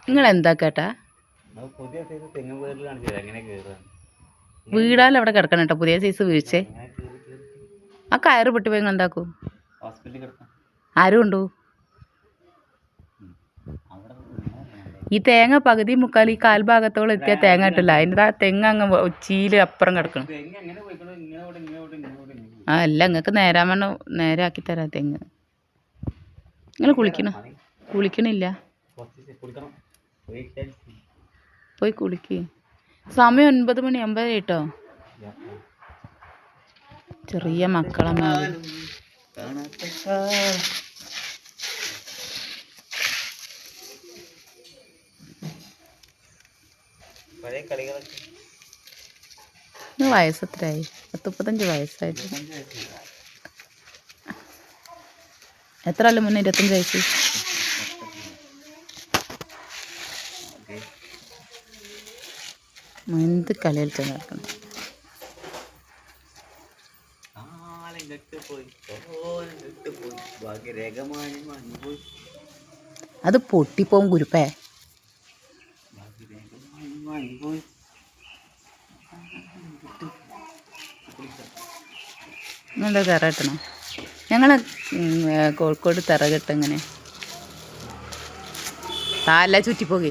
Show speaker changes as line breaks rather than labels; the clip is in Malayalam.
നിങ്ങൾ എന്താ കേട്ടാ വീടാൽ അവിടെ കിടക്കണം കേട്ടോ പുതിയ സൈസ് വീഴ്ചേ ആ കയറ് പൊട്ടി പോയി എന്താക്കൂ ആരും ഉണ്ടോ ഈ തേങ്ങ പകുതി മുക്കാൽ ഈ കാൽഭാഗത്തോളം എത്തിയ തേങ്ങ ഇട്ടില്ല അതിൻ്റെ ആ തെങ്ങ് അങ്ങ് ചീല് അപ്പുറം കിടക്കണം ആ അല്ല നിങ്ങൾക്ക് നേരെ ആക്കി തരാം തെങ്ങ് നിങ്ങൾ കുളിക്കണില്ല പോയി കുളിക്ക് സമയം 9 മണി 9 കേട്ടോ ചെറിയ മക്കളെ വയസ്സ് എത്രയായി 35 വയസ്സായിട്ട് എത്ര അല്ല മുന്നേ 25 വയസ്സ് എന്ത് കളി കളിച്ചാൽ നടക്കണം അത് പൊട്ടിപ്പോവും കുരുപ്പേ നിങ്ങളുടെ തറ കെട്ടണം ഞങ്ങൾ കോഴിക്കോട് തറ കെട്ട എങ്ങനെ തല ചുറ്റിപ്പോകെ